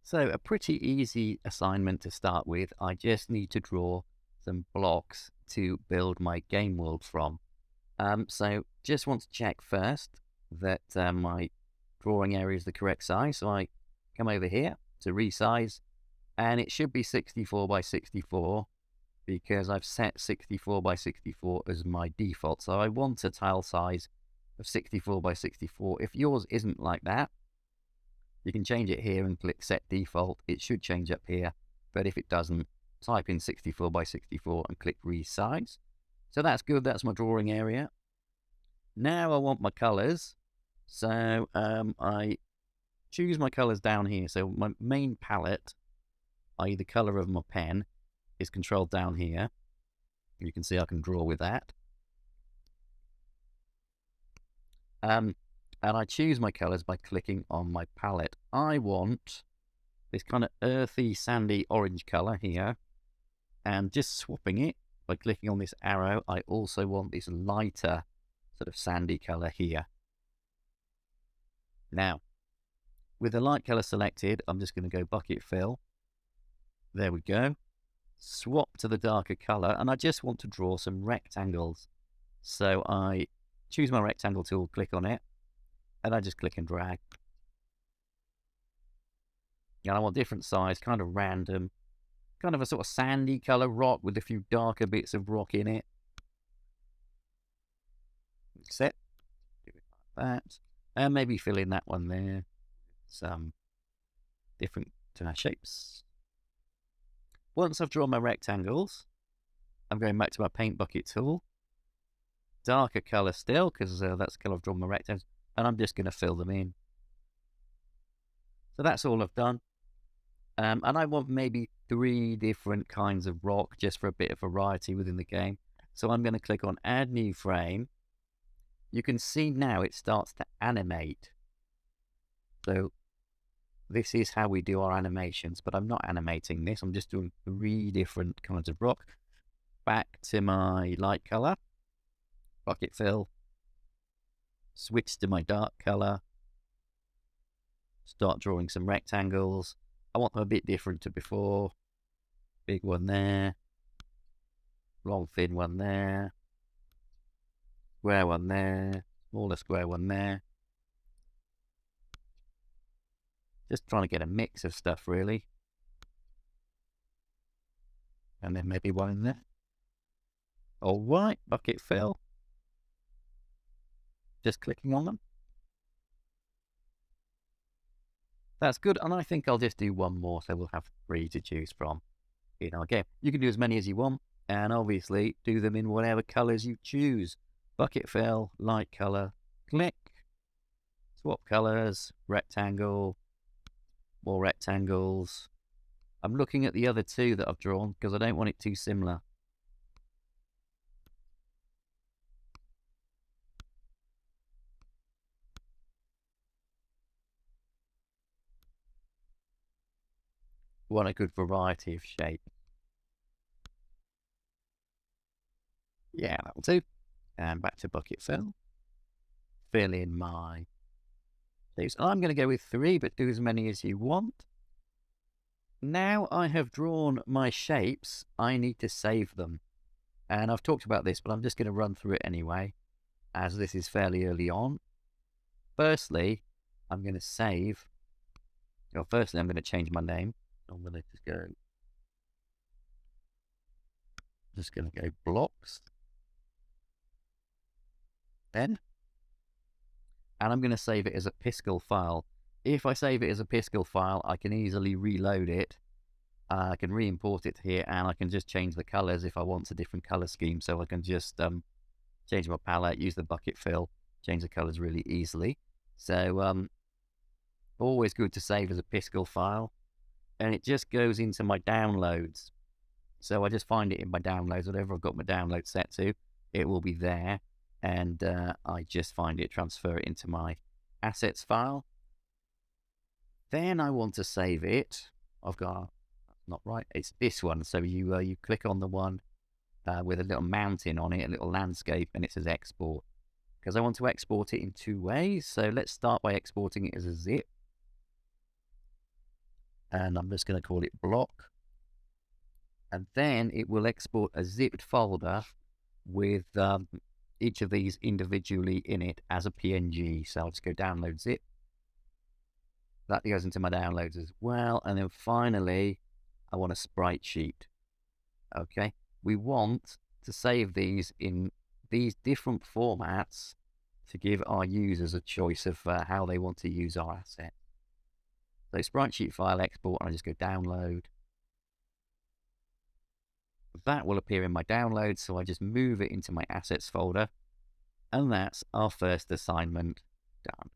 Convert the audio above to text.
So a pretty easy assignment to start with. I just need to draw some blocks to build my game world from. So just want to check first that my drawing area is the correct size. So I come over here to resize, and it should be 64 by 64 because I've set 64 by 64 as my default. So I want a tile size of 64 by 64. If yours isn't like that, you can change it here and click set default. It should change up here, but if it doesn't, type in 64 by 64 and click resize. So that's good. That's my drawing area. Now I want my colors. So I choose my colors down here. So my main palette, i.e. the color of my pen, is controlled down here. You can see I can draw with that. And I choose my colors by clicking on my palette. I want this kind of earthy, sandy orange color here, and just swapping it by clicking on this arrow. I also want this lighter sort of sandy color here. Now, with the light color selected, I'm just going to go bucket fill. There we go. Swap to the darker color, and I just want to draw some rectangles. So I choose my rectangle tool, click on it, and I just click and drag. And I want different size, kind of random, kind of a sort of sandy color rock with a few darker bits of rock in it. Set, do it like that, and maybe fill in that one there. Some different shapes. Once I've drawn my rectangles, I'm going back to my paint bucket tool. Darker color still, because that's the color I've drawn my rectangles, and I'm just going to fill them in. So that's all I've done. And I want maybe 3 different kinds of rock just for a bit of variety within the game. So I'm going to click on Add New Frame. You can see now it starts to animate. So this is how we do our animations, but I'm not animating this. I'm just doing 3 different kinds of rock. Back to my light color, bucket fill, switch to my dark color, start drawing some rectangles. I want them a bit different to before. Big one there, long thin one there, square one there, smaller square one there. Just trying to get a mix of stuff, really. And then maybe one in there. All right, bucket fill. Just clicking on them. That's good, and I think I'll just do one more, so we'll have 3 to choose from in our game. You can do as many as you want, and obviously do them in whatever colors you choose. Bucket fill, light color, click, swap colors, rectangle, more rectangles. I'm looking at the other 2 that I've drawn because I don't want it too similar. Want a good variety of shape. Yeah, that'll do. And back to bucket fill. Fill in my leaves. I'm going to go with 3, but do as many as you want. Now I have drawn my shapes, I need to save them. And I've talked about this, but I'm just going to run through it anyway, as this is fairly early on. Firstly, I'm going to save. Well, firstly, I'm going to change my name. I'm going to just go blocks. Then, and I'm going to save it as a Piskel file. If I save it as a Piskel file, I can easily reload it. I can re-import it here, and I can just change the colors if I want a different color scheme. So I can just change my palette, use the bucket fill, change the colors really easily. So always good to save as a Piskel file, and it just goes into my downloads. So I just find it in my downloads, whatever I've got my download set to, it will be there, and I just find it, transfer it into my assets file. Then I want to save it. I've got, not right, it's this one. So you click on the one with a little mountain on it, a little landscape, and it says export. Because I want to export it in 2 ways. So let's start by exporting it as a zip. and I'm just going to call it block. And then it will export a zipped folder with each of these individually in it as a PNG. So I'll just go download zip. That goes into my downloads as well. And then finally, I want a sprite sheet. Okay, we want to save these in these different formats to give our users a choice of how they want to use our asset. So sprite sheet file export, and I just go download. That will appear in my downloads, so I just move it into my assets folder, and that's our first assignment done.